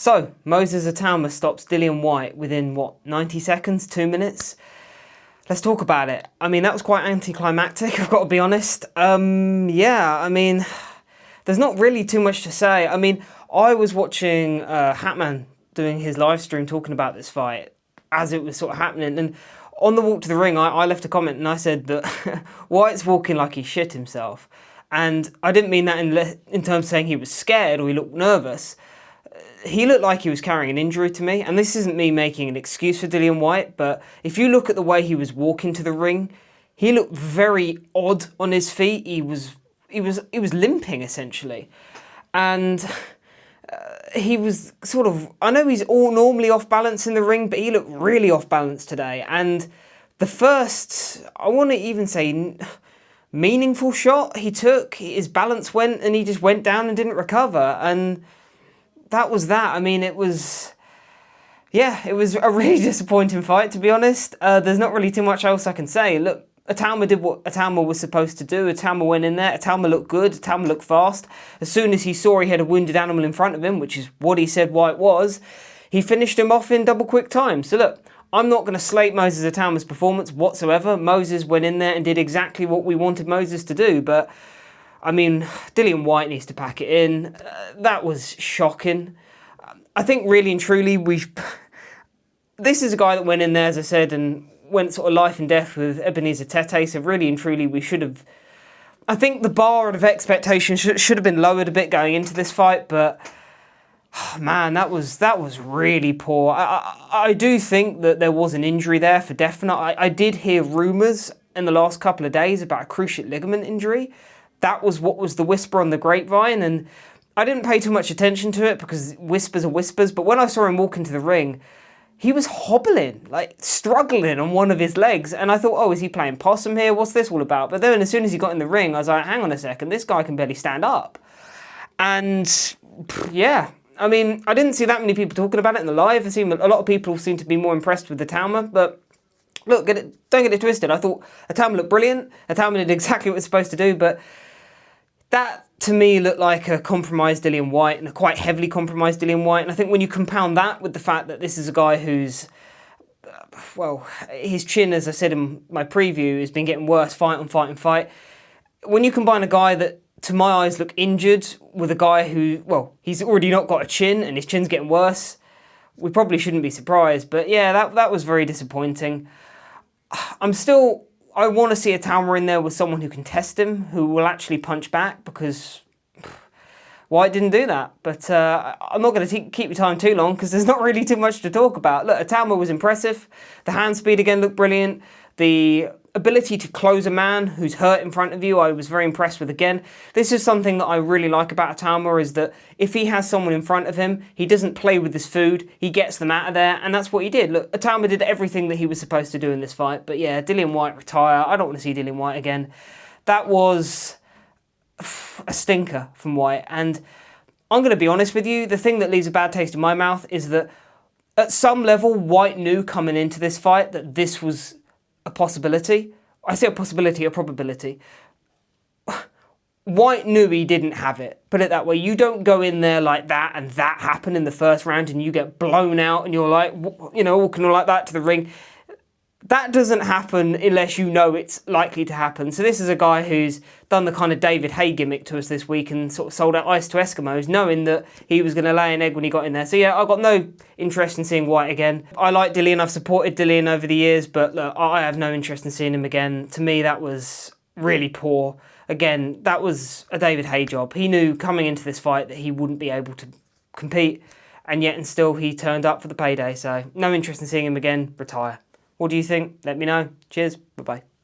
So, Moses Itauma stops Dillian Whyte within, what, 90 seconds, 2 minutes? Let's talk about it. I mean, that was quite anticlimactic, I've got to be honest. Yeah, I mean, there's not really too much to say. I mean, I was watching Hatman doing his live stream talking about this fight as it was sort of happening, and on the walk to the ring, I left a comment and I said that Whyte's walking like he shit himself. And I didn't mean that in terms of saying he was scared or he looked nervous. He looked like he was carrying an injury to me, and this isn't me making an excuse for Dillian Whyte, but if you look at the way he was walking to the ring, he looked very odd on his feet. He was limping essentially, and he was sort of, I know he's all normally off balance in the ring, but he looked really off balance today. And the first, I want to even say, meaningful shot he took, his balance went and he just went down and didn't recover, and that was that. I mean, it was a really disappointing fight, to be honest. There's not really too much else I can say. Look, Itauma did what Itauma was supposed to do. Itauma went in there. Itauma looked good. Itauma looked fast. As soon as he saw he had a wounded animal in front of him, which is what he said Whyte was, he finished him off in double quick time. So look, I'm not going to slate Moses Itauma's performance whatsoever. Moses went in there and did exactly what we wanted Moses to do, but I mean, Dillian Whyte needs to pack it in. That was shocking. I think really and truly this is a guy that went in there, as I said, and went sort of life and death with Ebenezer Tete, so really and truly we should have... I think the bar of expectation should have been lowered a bit going into this fight, but oh, man, that was really poor. I do think that there was an injury there for definite. I did hear rumours in the last couple of days about a cruciate ligament injury. That was what was the whisper on the grapevine, and I didn't pay too much attention to it because whispers are whispers, but when I saw him walk into the ring, he was hobbling, like struggling on one of his legs, and I thought, oh, is he playing possum here? What's this all about? But then as soon as he got in the ring, I was like, hang on a second, this guy can barely stand up. And yeah, I mean, I didn't see that many people talking about it in the live. I see a lot of people seem to be more impressed with Itauma, but look, don't get it twisted. I thought Itauma looked brilliant. Itauma did exactly what it was supposed to do, but that, to me, looked like a compromised Dillian Whyte, and a quite heavily compromised Dillian Whyte. And I think when you compound that with the fact that this is a guy who's, well, his chin, as I said in my preview, has been getting worse fight on fight on fight. When you combine a guy that, to my eyes, looked injured with a guy who, well, he's already not got a chin and his chin's getting worse, we probably shouldn't be surprised. But yeah, that was very disappointing. I want to see Itauma in there with someone who can test him, who will actually punch back, because Whyte didn't do that. But I'm not going to keep your time too long because there's not really too much to talk about. Look, Itauma was impressive. The hand speed again looked brilliant. The ability to close a man who's hurt in front of you, I was very impressed with again. This is something that I really like about Itauma, is that if he has someone in front of him, he doesn't play with his food, he gets them out of there, and that's what he did. Look, Itauma did everything that he was supposed to do in this fight, but yeah, Dillian Whyte retire. I don't want to see Dillian Whyte again. That was a stinker from Whyte, and I'm going to be honest with you, the thing that leaves a bad taste in my mouth is that at some level, Whyte knew coming into this fight that this was a possibility. I say a possibility, a probability. Whyte knew he didn't have it. Put it that way. You don't go in there like that and that happened in the first round and you get blown out and you're like, you know, walking like that to the ring. That doesn't happen unless you know it's likely to happen. So this is a guy who's done the kind of David Haye gimmick to us this week and sort of sold out ice to Eskimos, knowing that he was going to lay an egg when he got in there. So yeah, I've got no interest in seeing Whyte again. I like Dillian, I've supported Dillian over the years, but look, I have no interest in seeing him again. To me, that was really poor. Again, that was a David Haye job. He knew coming into this fight that he wouldn't be able to compete, and yet and still he turned up for the payday. So no interest in seeing him again, retire. What do you think? Let me know. Cheers. Bye-bye.